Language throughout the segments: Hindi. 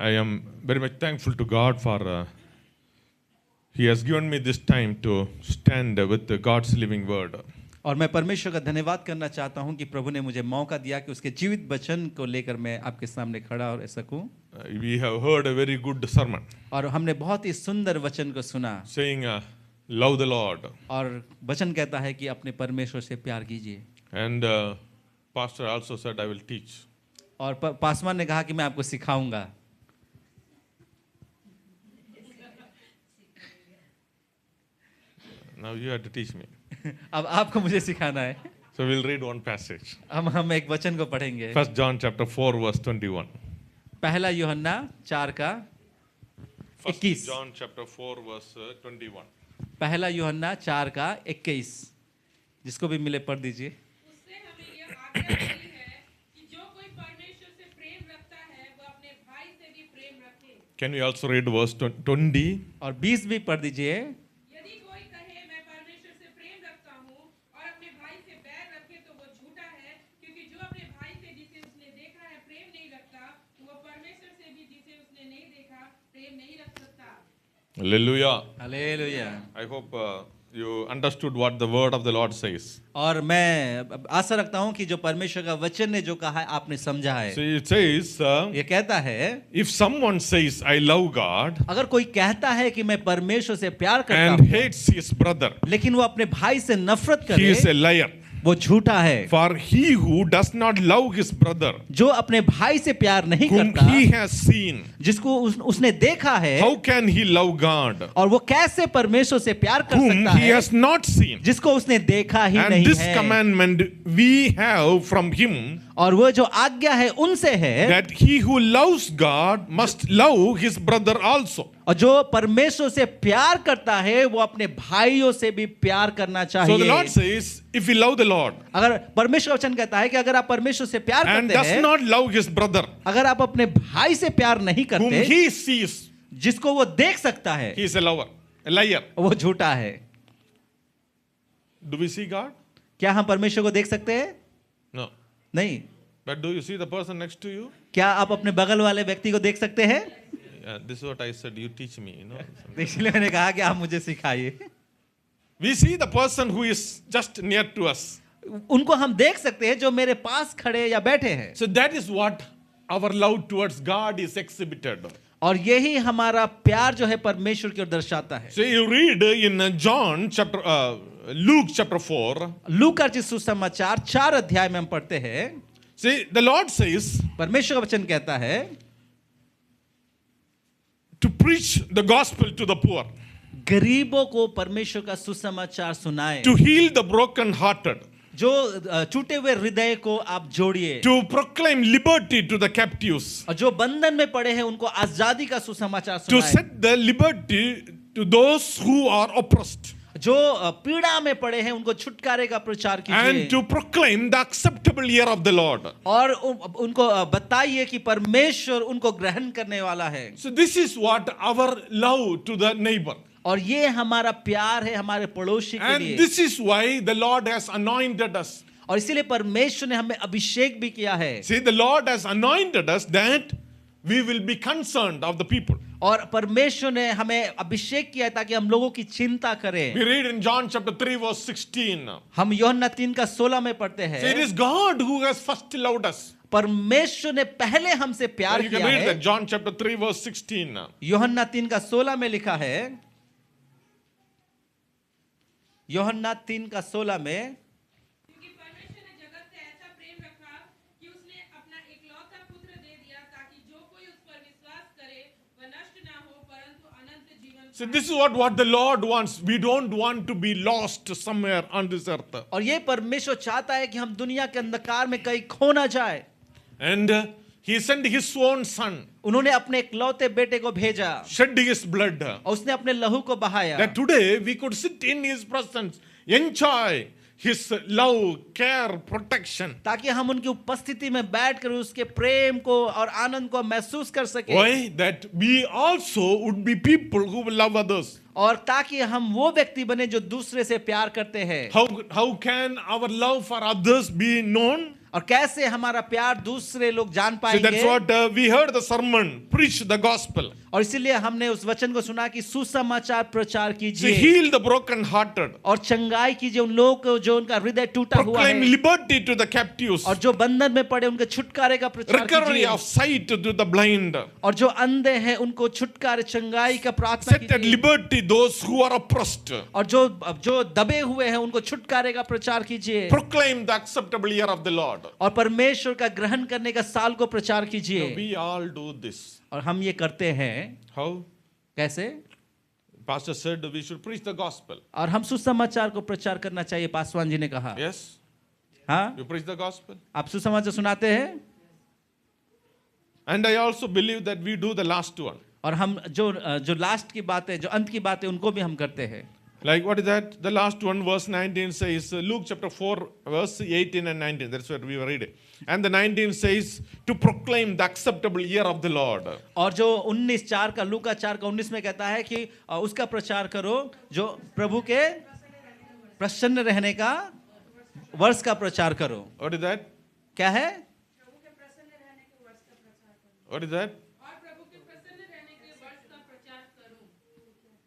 I am very much thankful to God for He has given me this time to stand with God's living word. और मैं परमेश्वर का धन्यवाद करना चाहता हूं कि प्रभु ने मुझे मौका दिया कि उसके जीवित वचन को लेकर मैं आपके सामने खड़ा हो सकूं. We have heard a very good sermon और हमने बहुत ही सुंदर वचन को सुना saying, love the Lord. और वचन कहता है कि अपने परमेश्वर से प्यार कीजिए. And Pastor also said, I will teach. और पासवान ने कहा कि मैं आपको सिखाऊंगा. Now you have to teach me. अब आपको मुझे सिखाना है. So we'll read one passage. हम एक वचन को पढ़ेंगे. 1 John chapter 4 verse 21. पहला यूहन्ना 4 का 21. John chapter 4 verse 21. पहला यूहन्ना 4 का 21. जिसको भी मिले पढ़ दीजिए. उससे हमें यह आज्ञा मिली है कि जो कोई परमेश्वर से प्रेम रखता है वह अपने भाई से भी प्रेम रखे. Can we also read verse 20? और 20 भी पढ़ दीजिए. यदि कोई कहे मैं परमेश्वर से प्रेम रखता हूँ और अपने भाई से बैर रखे तो वो झूठा है, क्योंकि जो अपने भाई से जिसे उसने देखा है प्रेम नहीं रखता वो परमेश्वर से भी जिसे उसने नहीं देखा प्रेम नहीं रख सकता. Hallelujah. Hallelujah. I hope you understood what the word of the Lord says. और मैं आशा रखता हूं कि जो परमेश्वर का वचन ने जो कहा है आपने समझा है. So it says, ये कहता है if someone says, I love God अगर कोई कहता है कि मैं परमेश्वर से प्यार करता and हूं hates his brother, लेकिन वो अपने भाई से नफरत he करे is a liar. वो झूठा है. For he who does not love his brother, जो अपने भाई से प्यार नहीं whom करता, he has seen, जिसको उसने देखा है, how can he love God, और वो कैसे परमेश्वर से प्यार कर whom सकता he है has not seen? जिसको उसने देखा ही And नहीं this है. commandment we have from him, और वो जो आज्ञा है उनसे है that he who loves God must love his brother also. और जो परमेश्वर से प्यार करता है वो अपने भाइयों से भी प्यार करना So the Lord चाहिए. says, if you love the Lord अगर परमेश्वर वचन कहता है कि अगर आप परमेश्वर से प्यार and करते does हैं, not love his brother, अगर आप अपने भाई से प्यार नहीं whom करते, he sees, जिसको वो देख सकता है, he is a lover, a liar. वो झूठा है. Do we see God? क्या हम परमेश्वर को देख सकते हैं? No. नहीं. But do you see the person next to you? क्या आप अपने बगल वाले व्यक्ति को देख सकते हैं? This is what I said, you teach me, इसलिए मैंने कहा कि आप मुझे सिखाइए. We see the person who is just near to us. उनको हम देख सकते हैं जो मेरे पास खड़े या बैठे हैं. So that is what our love towards God is exhibited. और यही हमारा प्यार जो है परमेश्वर की ओर दर्शाता है. So you read in John chapter, Luke chapter 4. लूका रचित सुसमाचार 4 अध्याय में हम पढ़ते हैं. See, the Lord says परमेश्वर का वचन कहता है to preach the gospel to the poor, गरीबों को परमेश्वर का सुसमाचार सुनाए, to heal the broken-hearted, जो टूटे हुए हृदय को आप जोड़िए, to proclaim liberty to the captives, और जो बंधन में पड़े हैं उनको आजादी का सुसमाचार to सुनाए, set the liberty to those who are oppressed, जो पीड़ा में पड़े हैं उनको छुटकारे का प्रचार and कीजिए, to proclaim the acceptable year of the Lord. और उनको बताइए कि परमेश्वर उनको ग्रहण करने वाला है. So this is what our love to the neighbor. और ये हमारा प्यार है हमारे पड़ोसी के And लिए. this is why the Lord has anointed us. और इसीलिए परमेश्वर ने हमें अभिषेक भी किया है. See, the Lord has anointed us that we will be concerned of the people. और परमेश्वर ने हमें अभिषेक किया है ताकि हम लोगों की चिंता करें. We read in John chapter 3 verse 16. हम यूहन्ना 3 का 16 में पढ़ते See, it हैं. is God who has first loved us. परमेश्वर ने पहले हमसे प्यार You can किया read that है. John chapter 3 verse 16. यूहन्ना 3 का 16 में लिखा है. यूहन्ना 3 का 16 में क्योंकि परमेश्वर ने जगत से ऐसा प्रेम रखा कि उसने अपना एकलौता पुत्र दे दिया ताकि जो कोई उस पर विश्वास करे वह नष्ट ना हो परंतु अनंत जीवन So पाए. this is what the Lord wants. We don't want to be lost somewhere on this earth. और ये परमेश्वर चाहता है कि हम दुनिया के अंधकार में कहीं खो ना जाए. And He sent His own Son, उन्होंने अपने इकलौते बेटे को भेजा shed His blood, और उसने अपने लहू को बहाया that today we could sit in His presence, enjoy His love, care, protection. ताकि हम उनकी उपस्थिति में बैठकर उसके प्रेम को और आनंद को महसूस कर सके. Why? That we also would be people who will love others. और ताकि हम वो व्यक्ति बने जो दूसरे से प्यार करते हैं. How can our love for others be known? और कैसे हमारा प्यार दूसरे लोग जान See, that's पाएंगे। what we heard the sermon, preach the gospel. और इसीलिए हमने उस वचन को सुना कि सुसमाचार प्रचार See, कीजिए heal the broken-hearted. और चंगाई कीजिए उन लोगों को जो उनका हृदय टूटा हुआ Proclaim है liberty to the captives. और जो बंधन में पड़े उनके छुटकारे का प्रचार Recovery कीजिए of sight to the blind. और जो अंधे हैं उनको छुटकारे चंगाई का प्रार्थना Set at कीजिए liberty those who are oppressed. और जो दबे हुए हैं उनको छुटकारे का प्रचार कीजिए Proclaim the acceptable year of the Lord. और परमेश्वर का ग्रहण करने का साल को प्रचार कीजिए। We all do this. और हम ये करते हैं How? कैसे? Pastor said we should preach the gospel. और हम सुसमाचार को प्रचार करना चाहिए, पासवान जी ने कहा। Yes? हाँ, You preach the gospel. आप सुसमाचार सुनाते हैं And I also believe that we do the last one. और हम जो लास्ट की बातें, जो अंत की बातें, उनको भी हम करते हैं। Like what is that? The last one, verse 19 says, Luke chapter 4, verse 18 and 19. That's what we were reading. And the 19 says, to proclaim the acceptable year of the Lord. और जो 19:4 का, लूका 4 का 19 में कहता है कि उसका प्रचार करो जो प्रभु के प्रसन्न रहने का वर्ष का प्रचार करो। What is that? क्या है? What is that? और प्रभु के प्रसन्न रहने के वर्ष का प्रचार करूं।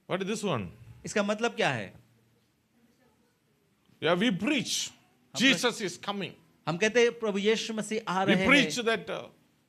What is this one? इसका मतलब क्या है? Yeah, we preach. Jesus is coming. हम कहते हैं प्रभु यीशु मसीह आ We रहे preach हैं that,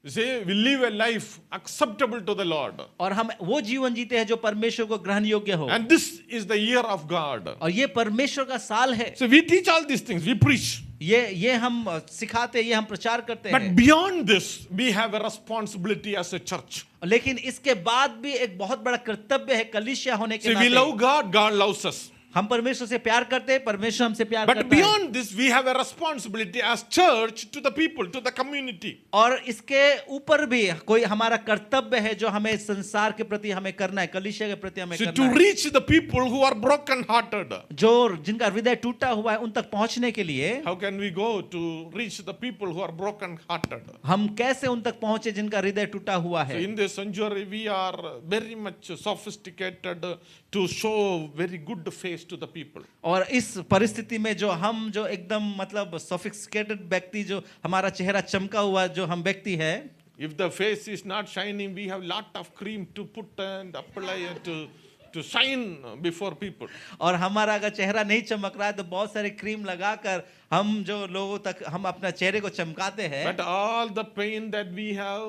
say, we live a life acceptable to the Lord. और हम वो जीवन जीते हैं जो परमेश्वर को ग्रहण योग्य हो And this is the year of God. और ये परमेश्वर का साल है। So we teach all these things. We preach. ये हम सिखाते हैं, ये हम प्रचार करते But हैं। beyond this, we have a responsibility as a church. लेकिन इसके बाद भी एक बहुत बड़ा कर्तव्य है कलीसिया होने के See, we नाते। love God, God loves us. हम परमेश्वर से प्यार करते हैं, परमेश्वर हमसे प्यार But करता है। beyond this, we have a responsibility as church to the people, to the community. और इसके ऊपर भी कोई हमारा कर्तव्य है जो हमें संसार के प्रति हमें करना है, कलीसिया के प्रति हमें See, करना to है। reach the people who are broken-hearted. जो जिनका हृदय टूटा हुआ है उन तक पहुंचने के लिए How can we go to reach the people who are broken-hearted? हम कैसे उन तक पहुंचे जिनका हृदय टूटा हुआ So है। in this century, we are very much sophisticated to show very good face to the people. और इस परिस्थिति में जो हम जो एकदम मतलब सोफिस्टिकेटेड व्यक्ति, जो हमारा चेहरा चमका हुआ जो हम व्यक्ति है, If the face is not shining, we have lot of cream to put and apply and to shine before people. और हमारा अगर चेहरा नहीं चमक रहा है तो बहुत सारे क्रीम लगाकर हम जो लोगों तक हम अपना चेहरे को चमकाते हैं। But all the pain that we have,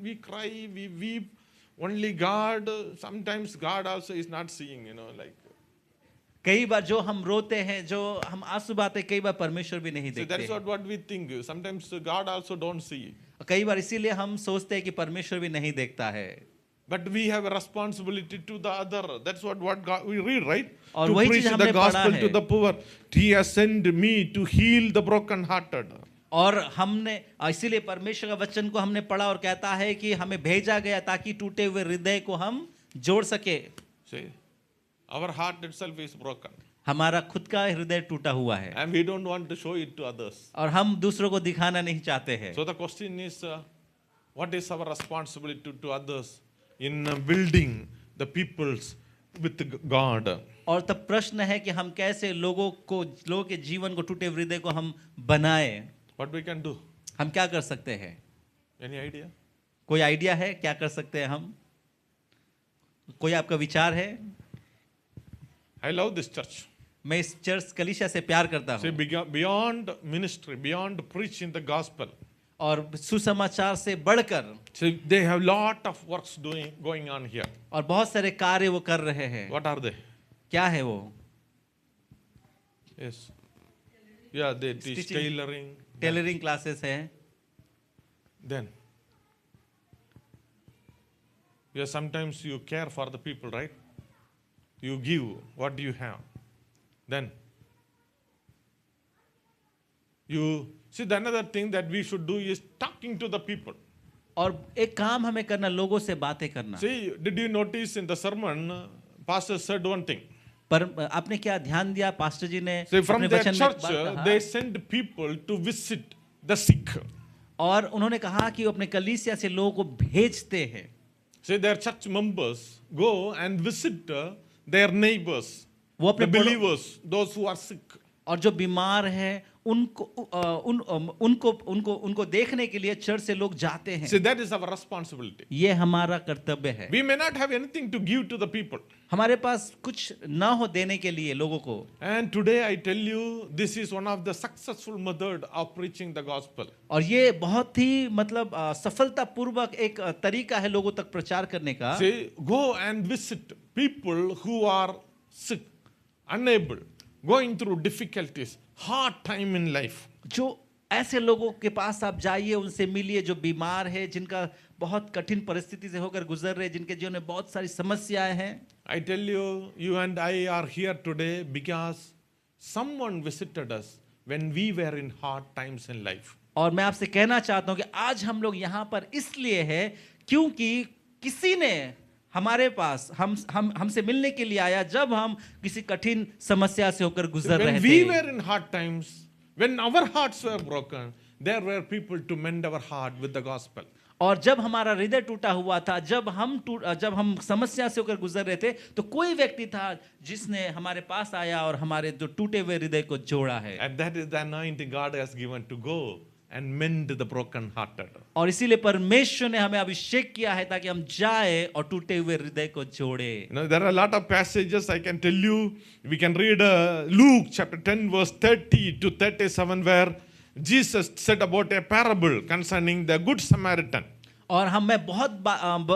we cry, we weep. Only God, sometimes God also is not seeing, like. कई बार जो हम रोते हैं, जो हम आंसू बहाते, कई बार परमेश्वर भी नहीं So देखते that's हैं। what we think. Sometimes God also don't see. कई बार इसीलिए हम सोचते हैं कि परमेश्वर भी नहीं देखता है। But we have a responsibility to the other. That's what God we read, right? और To वही preach चीज the हमने पढ़ा gospel to है। the poor. He has sent me to heal the broken-hearted. और हमने इसीलिए परमेश्वर का वचन को हमने पढ़ा और कहता है कि हमें भेजा गया ताकि टूटे हुए हृदय को हम जोड़ सके। See, our heart itself is broken. हमारा खुद का हृदय टूटा हुआ है And we don't want to show it to others. और हम दूसरों को दिखाना नहीं चाहते हैं। So the question is, what is our responsibility to others in building the peoples with God? और तब प्रश्न है कि हम कैसे लोगों के जीवन को, टूटे हृदय को हम बनाए। What we can do? हम क्या कर सकते हैं? Any idea? कोई आइडिया है क्या कर सकते हैं हम? कोई आपका विचार है? I love this church. मैं इस चर्च कलीसिया से प्यार करता See, हूँ beyond ministry, beyond preaching the gospel, और सुसमाचार से बढ़कर see, they have lot of works going on here. और बहुत सारे कार्य वो कर रहे हैं। What are they? क्या है वो? Yes. Yeah, they teach Stitching. tailoring. Tailoring classes हैं। Then, yeah, sometimes you care for the people, right? You give what you have. Then, you see, the another thing that we should do is talking to the people. और एक काम हमें करना, लोगों से बातें करना। See, did you notice in the sermon, pastor said one thing. पर आपने क्या ध्यान दिया, पास्टर जी ने See, from अपने their वचन में church, एक बात कहा, they send people to visit the sick. और उन्होंने कहा कि वो अपने कलीसिया से लोगों को भेजते हैं। See, their church members go and visit their neighbors, वो the अपने believers, those who are sick. और जो बीमार है उनको उनको देखने के लिए चर्च से लोग जाते हैं। See, that is our responsibility. ये हमारा कर्तव्य है। We may not have anything to give to the people. हमारे पास कुछ ना हो देने के लिए लोगों को, And today I tell you, this is one of the successful method of preaching the gospel. और ये बहुत ही मतलब सफलता पूर्वक एक तरीका है लोगों तक प्रचार करने का। See, go and visit people who are sick, unable, going through difficulties, hard time in life. जो ऐसे लोगों के पास आप जाइए, उनसे मिलिए जो बीमार है, जिनका बहुत कठिन परिस्थिति से होकर गुजर रहे, जिनके जीवन में बहुत सारी समस्याएं हैं। I tell you, you and I are here today because someone visited us when we were in hard times in life. और मैं आपसे कहना चाहता हूं कि आज हम लोग यहाँ पर इसलिए है क्योंकि किसी ने हमारे पास हमसे मिलने के लिए आया जब हम किसी कठिन समस्या से होकर गुजर रहे When थे। we were in hard times, when our hearts were broken, there were people to mend our heart with the gospel. और जब हमारा हृदय टूटा हुआ था, जब हम समस्या से होकर गुजर रहे थे, तो कोई व्यक्ति था जिसने हमारे पास आया और हमारे जो टूटे हुए हृदय को जोड़ा है। And that is the anointing God has given to go and mend the broken hearted. और इसीलिए परमेश्वर ने हमें अभिषेक किया है ताकि हम जाए और टूटे हुए हृदय को जोड़े। You know, there are a lot of passages I can tell you. We can read Luke chapter 10 verse 30 to 37 where Jesus said about a parable concerning the good Samaritan. और मैं बहुत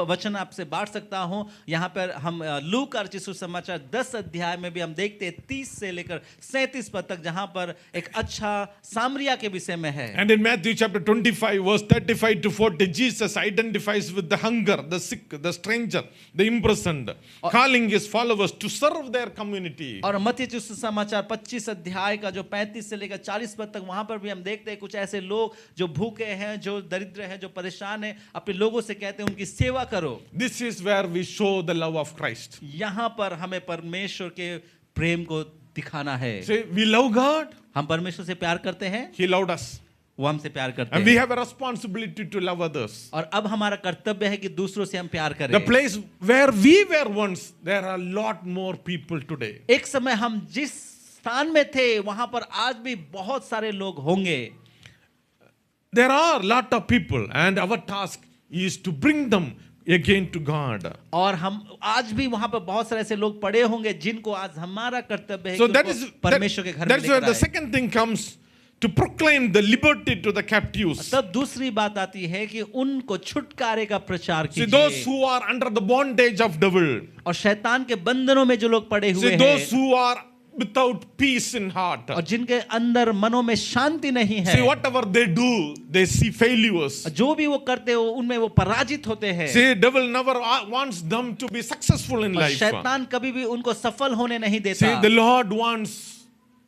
वचन आपसे बांट सकता हूं। यहाँ पर हम लूका और यीशु समाचार 10 अध्याय में भी हम देखते हैं 30 से लेकर 37 पद तक, जहां पर एक अच्छा सामरिया के विषय में है। And in Matthew chapter 25 verse 35 to 40, Jesus identifies with the hunger, the sick, the stranger, the imprisoned, calling his followers to serve their community. और मत्ती यीशु समाचार 25 अध्याय का जो 35 से लेकर 40 पद तक, वहां पर भी हम देखते हैं कुछ ऐसे लोग जो भूखे हैं, जो दरिद्र हैं, जो परेशान हैं, अपने लोगों से कहते हैं उनकी सेवा करो। This is where we show the love of Christ. यहाँ पर हमें परमेश्वर के प्रेम को दिखाना है। Say, we love God. हम परमेश्वर से प्यार करते हैं, He loved us. वो हमसे प्यार करते And we हैं। have a responsibility to love others. और अब हमारा कर्तव्य है कि दूसरों से हम प्यार करें। The place where we were once, there are a lot more people today. एक समय हम जिस स्थान में थे वहां पर आज भी बहुत सारे लोग होंगे। There are a lot of people and our task is to bring them again to God. और हम आज भी वहां पर बहुत सारे ऐसे लोग पड़े होंगे जिनको आज हमारा कर्तव्य है So कि that उनको is परमेश्वर के घर में that's where लेकर the आए। second thing comes, to proclaim the liberty to the captives. तब दूसरी बात आती है कि उनको छुटकारे का प्रचार See, those कीजिए। who are under the bondage of devil. और शैतान के बंधनों में जो लोग पड़े हुए See, those हैं who are without peace in heart. और जिनके अंदर मनों में शांति नहीं है, See, whatever they do, they see failures. जो भी वो करते हो उनमें वो पराजित होते हैं। See, devil never wants them to be successful in और life. शैतान कभी भी उनको सफल होने नहीं देता। See, the Lord wants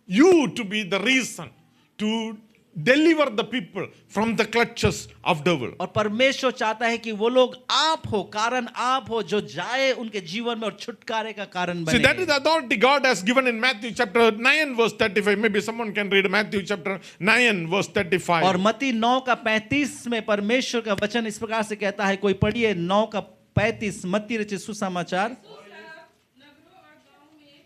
you to be the reason to deliver the people from the clutches of devil. और परमेश्वर चाहता है कि वो लोग आप हो, कारण आप हो, जो जाए उनके जीवन में और छुटकारे का कारण See, that is बने। the authority God has given in Matthew chapter 9 verse 35. Maybe someone can read Matthew chapter 9 verse 35. और मत्ती 9 का 35 में परमेश्वर का वचन इस प्रकार से कहता है, कोई पढ़िए 9 का 35, मत्ती रचित सुसमाचार। नगरों और गांवों में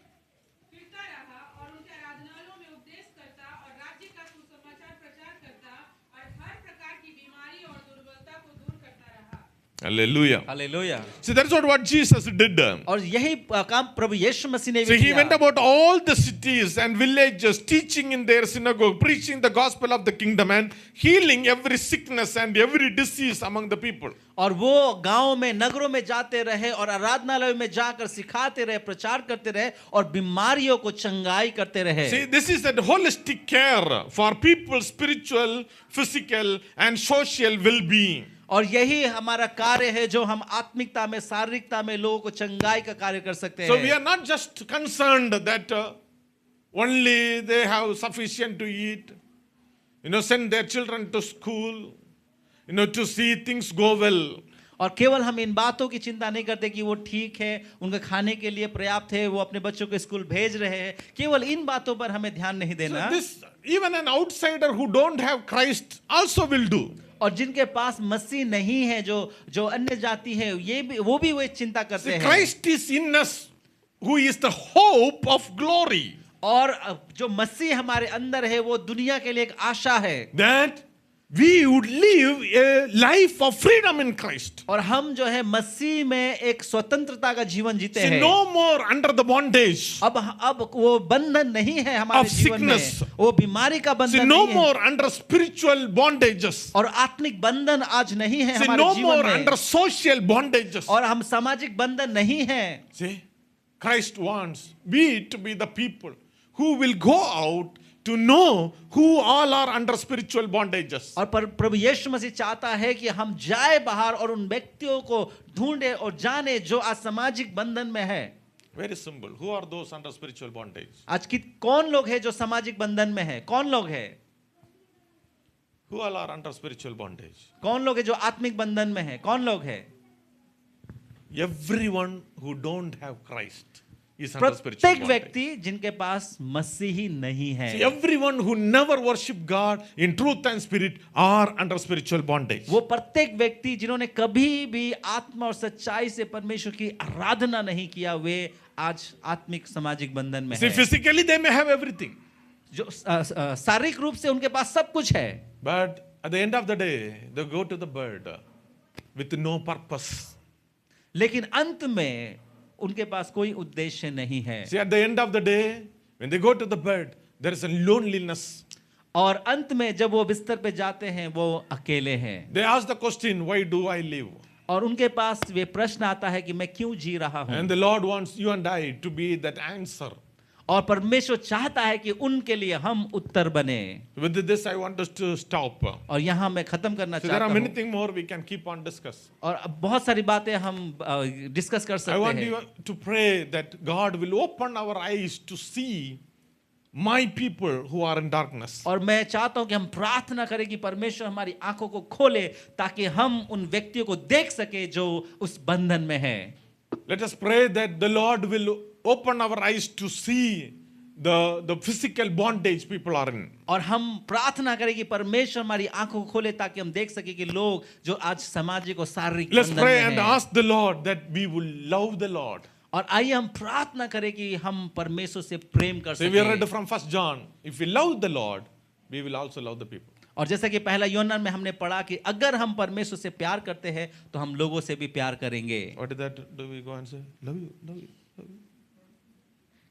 फिरता रहा और उनके आराधनालयों में उपदेश करता और राज्य का सुसमाचार प्रचार करता और हर प्रकार की बीमारी और दुर्बलता को दूर करता रहा। Hallelujah. Hallelujah. See, that's what Jesus did. और यही काम प्रभु यीशु मसीह ने So भी he went किया। about all the cities and villages, teaching in their synagogue, preaching the gospel of the kingdom and healing every sickness and every disease among the people. और वो गांव में, नगरों में जाते रहे और आराधनालय में जाकर सिखाते रहे, प्रचार करते रहे और बीमारियों को चंगाई करते रहे। See, this is a holistic care for people's spiritual, physical and social well-being. और यही हमारा कार्य है जो हम आत्मिकता में, शारीरिकता में लोगों को चंगाई का कार्य कर सकते So we हैं। are not just concerned that only they have sufficient to eat, send their children to school, to see things go well. और केवल हम इन बातों की चिंता नहीं करते कि वो ठीक है, उनके खाने के लिए पर्याप्त है, वो अपने बच्चों को स्कूल भेज रहे हैं, केवल इन बातों पर हमें ध्यान नहीं देना। So this, even an outsider who don't have Christ also will do. और जिनके पास मसीह नहीं है, जो अन्य जाति है, वो भी चिंता करते See, हैं। Christ is in us, who is the hope of glory. और जो मसीह हमारे अंदर है वो दुनिया के लिए एक आशा है that we would live a life of freedom in Christ. और हम जो है मसीह में एक स्वतंत्रता का जीवन जीते See, हैं। no more under the bondage. अब वो बंधन नहीं है हमारे Of जीवन में, sickness. वो बीमारी का See, बंधन no नहीं है more under spiritual bondages. और आत्मिक बंधन आज नहीं है See, हमारे no more जीवन में under social bondages. और हम सामाजिक बंधन नहीं है। See, Christ wants we to be the people who will go out to know who all are under spiritual bondages. और प्रभु यीशु मसीह चाहता है कि हम जाए बाहर और उन व्यक्तियों को ढूंढे और जाने जो आज सामाजिक बंधन में है। Very simple. Who are those under spiritual bondage? आज की कौन लोग हैं जो सामाजिक बंधन में है? कौन लोग हैं? Who all are under spiritual bondage? कौन लोग हैं जो आत्मिक बंधन में है? कौन लोग हैं? Everyone who don't have Christ is under spiritual प्रत्येक bondage. व्यक्ति जिनके पास मसीह ही नहीं है। See, everyone who never worship God in truth and spirit are under spiritual bondage. वो प्रत्येक व्यक्ति जिन्होंने कभी भी आत्मा और सच्चाई से परमेश्वर की आराधना नहीं किया वे आज आत्मिक सामाजिक बंधन में See, है। physically they may have everything, जो शारीरिक रूप से उनके पास सब कुछ है, but at the end of the day, they go to the bed with no purpose. लेकिन अंत में उनके पास कोई उद्देश्य नहीं है। See, at the end of the day, when they go to the bed, there is a loneliness. और अंत में जब वो बिस्तर पे जाते हैं वो अकेले हैं They ask the question, why do I live? और उनके पास वे प्रश्न आता है कि मैं क्यों जी रहा हूं। And the Lord wants you and I to be that answer. और परमेश्वर चाहता है कि उनके लिए हम उत्तर बने। With this, I want us to stop. और यहाँ मैं खत्म करना So there चाहता are many हूँ things more we can keep on discuss. और अब बहुत सारी बातें हम डिस्कस कर I सकते want हैं। you to pray that God will open our eyes to see my people who are in darkness. और मैं चाहता हूं कि हम प्रार्थना करें कि परमेश्वर हमारी आंखों को खोले ताकि हम उन व्यक्तियों को देख सके जो उस बंधन में हैं। Let us pray that the Lord will open our eyes to see the physical bondage people are in. और हम प्रार्थना करें कि परमेश्वर हमारी आंखों को खोले ताकि हम देख सके कि लोग जो आज सामाजिक और शारीरिक Let's बंधन pray में and हैं। ask the Lord that we will love the Lord. और आइए हम प्रार्थना करें कि हम परमेश्वर से प्रेम कर So we read सकें। from 1 John. If we love the Lord, we will also love the people. और जैसा कि पहला यूहन्ना में हमने पढ़ा कि अगर हम परमेश्वर से प्यार करते हैं तो हम लोगों से भी प्यार करेंगे। What is that? Do we go and say, love you, love you, love you?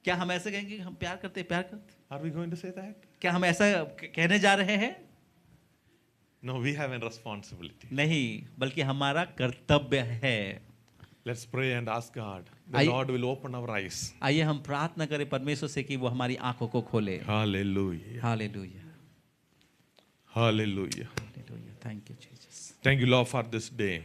क्या हम ऐसे कहेंगे कि हम प्यार करते हैं, प्यार करते हैं? Are we going to say that? क्या हम ऐसा कहने जा रहे हैं? No, we have a responsibility. नहीं, बल्कि हमारा कर्तव्य है। Let's pray and ask God. The I- Lord will open our eyes. आइए हम प्रार्थना करें परमेश्वर से कि वो हमारी आंखों को खोले। Hallelujah. Hallelujah, Hallelujah. Hallelujah, thank you Jesus. Thank you, Lord, for this day.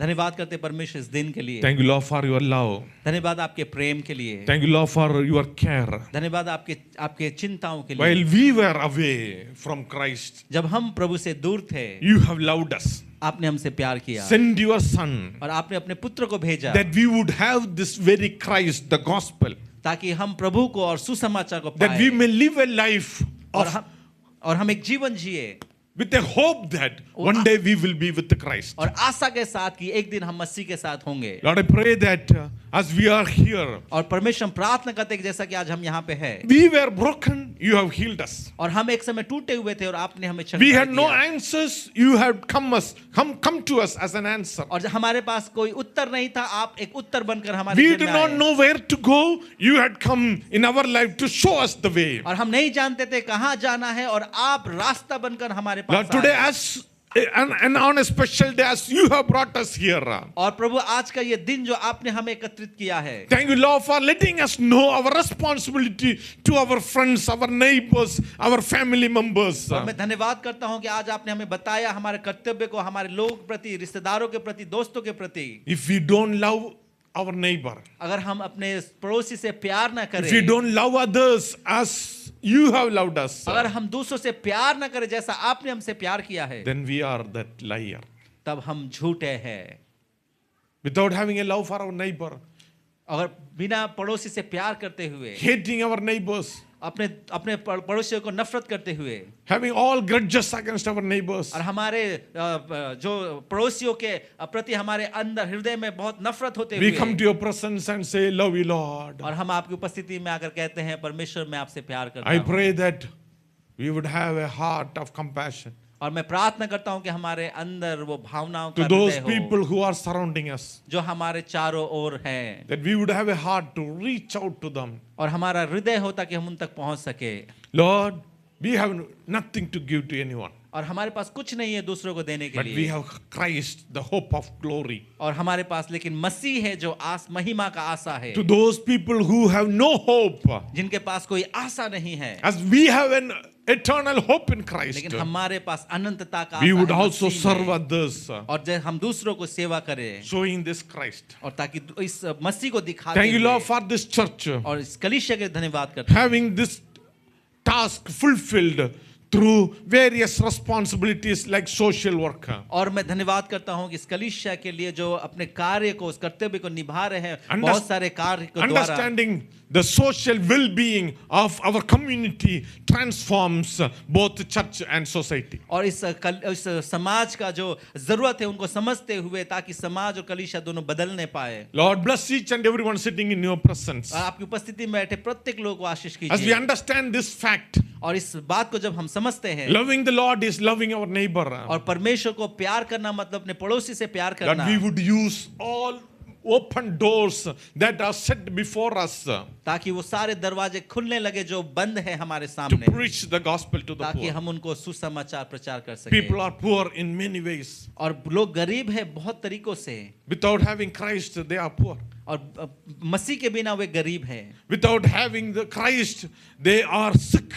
धन्यवाद करते हैं परमेश्वर इस दिन के लिए। Thank you, Lord, for your love. धन्यवाद आपके प्रेम के लिए। Thank you, Lord, for your care. धन्यवाद आपके चिंताओं के लिए। While we were away from Christ, जब हम प्रभु से दूर थे you have loved us. आपने हमसे प्यार किया Send your Son और आपने अपने पुत्र को भेजा that we would have this very Christ, the gospel, ताकि हम प्रभु को और सुसमाचार को that we पाए may live a life और of, हम एक जीवन जिए with a hope that one day we will be with the Christ. और आशा के साथ कि एक दिन हम मसीह के साथ होंगे। Lord, I pray that as we are here, और परमेश्वर हम प्रार्थना करते हैं कि जैसा कि आज हम यहाँ पे हैं we were broken, you have healed us. और हम एक समय टूटे हुए थे और आपने हमें We चंगाई had no दिया। answers, you have come to us as an answer. और जब हमारे पास कोई उत्तर नहीं था आप एक उत्तर बनकर हमारे We जीवन did में not आए। know where to go, you had come in our life to show us the way. और हम नहीं जानते थे कहाँ जाना है और आप रास्ता बनकर हमारे Lord, पास today आए। as and on a special day as you have brought us here. और प्रभु आज का ये दिन जो आपने हमें एकत्रित किया है Thank you, Lord, for letting us know our responsibility to our friends, our neighbors, our family members. और मैं धन्यवाद करता हूं कि आज आपने हमें बताया हमारे कर्तव्य को हमारे लोगों के प्रति रिश्तेदारों के प्रति दोस्तों के प्रति। If we don't love our neighbor, अगर हम अपने पड़ोसी से प्यार ना if we करें don't love others as you have loved us, अगर हम दूसरों से प्यार ना करें जैसा आपने हमसे प्यार किया है then we are that liar. तब हम झूठे हैं। Without having a love for our neighbor, और बिना पड़ोसी से प्यार करते हुए, hating our neighbors, अपने अपने पड़ोसियों को नफरत करते हुए, having all grudges against our neighbors. और हमारे जो पड़ोसियों के प्रति हमारे अंदर हृदय में बहुत नफरत होते We हुए, come to your presence and say, love you, Lord. और हम आपकी उपस्थिति में आकर कहते हैं परमेश्वर मैं आपसे प्यार करता I हूँ। pray that we would have a heart of compassion और मैं प्रार्थना करता हूँ कि हमारे अंदर वो भावनाओं to का those हृदय हो people who are surrounding us, जो हमारे चारों ओर हैं, that we would have a heart to reach out to them. और हमारा हृदय हो ताकि हम उन तक पहुंच सके। Lord, we have nothing to give to anyone, और हमारे पास कुछ नहीं है दूसरों को देने के but we लिए, have Christ, the hope of glory. और हमारे पास लेकिन मसीह है जो महिमा का आशा है। To those people who have no hope, जिनके पास कोई आशा नहीं है, as we have an eternal hope in Christ, लेकिन हमारे पास अनंतता का we आशा would है also मसीह serve में। others, और जब हम दूसरों को सेवा करें showing this Christ. और ताकि इस मसीह को दिखाते Thank you, Lord, हुए, for this church और इस कलीसिया के धन्यवाद करते हैं having this task fulfilled through various responsibilities like social work. और मैं धन्यवाद करता हूं कि इस कलीसिया के लिए जो अपने कार्य को, उस कर्तव्य को निभा रहे हैं, बहुत सारे कार्य को द्वारा, Understanding the social well-being of our community transforms both church and society. और इस समाज का जो जरूरत है उनको समझते हुए ताकि समाज और कलीसिया दोनों बदलने पाए। Lord, bless each and everyone sitting in your presence. और आपकी उपस्थिति में बैठे प्रत्येक लोग को आशीष As we कीजिए। understand this fact, और इस बात को जब हम समझते हैं, loving the Lord is loving our neighbor. और परमेश्वर को प्यार करना मतलब अपने पड़ोसी से प्यार That करना, we would use all open doors that are set before us to ताकि वो सारे दरवाजे खुलने लगे जो बंद है हमारे सामने, preach the gospel to the ताकि poor. हम उनको सुसमाचार प्रचार कर सके। People are poor in many ways. और लोग गरीब है बहुत तरीकों से, Without having Christ, they are poor. और मसीह के बिना वे गरीब हैं, Without having the Christ, they are sick.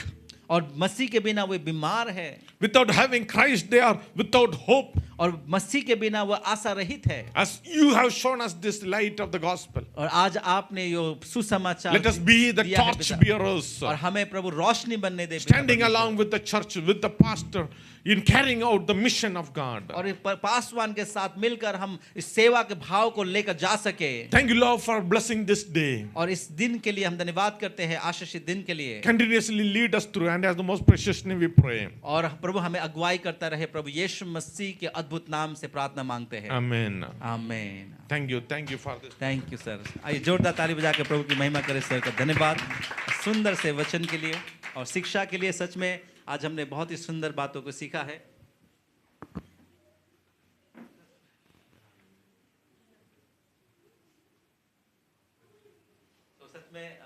और मसीह के बिना वे बीमार है, Without having Christ, they are without hope. और मसीह के बिना वो आशा रहित है। As you have shown us this light of the gospel, और आज आपने यो सुसमाचार let us be the दिया है torch पिता। bearers, और हमें प्रभु रोशनी बनने दे पिता standing परमेश्वर। along with the church, with the pastor, in carrying out the mission of God. और इस पासवान के साथ मिलकर हम इस सेवा के भाव को लेकर जा सके। Thank you, Lord, for blessing this day. और इस दिन के लिए हम धन्यवाद करते हैं, आशीषित दिन के लिए। Continuously lead us through, and as the most precious name we pray. और प्रभु हमें अगुवाई करता रहे, प्रभु यीशु मसीह के अद्भुत नाम से प्रार्थना मांगते हैं। Amen. आमीन। Thank you for this. Thank you sir. आइए जोरदार ताली बजा के प्रभु की महिमा करें सर का धन्यवाद सुंदर से वचन के लिए और शिक्षा के लिए। सच में आज हमने बहुत ही सुंदर बातों को सीखा है। तो सच में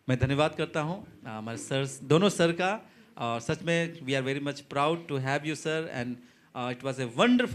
मैं धन्यवाद करता हूँ हमारे सर, दोनों सर का। और सच में we are very much proud to have you sir, and it was a wonderful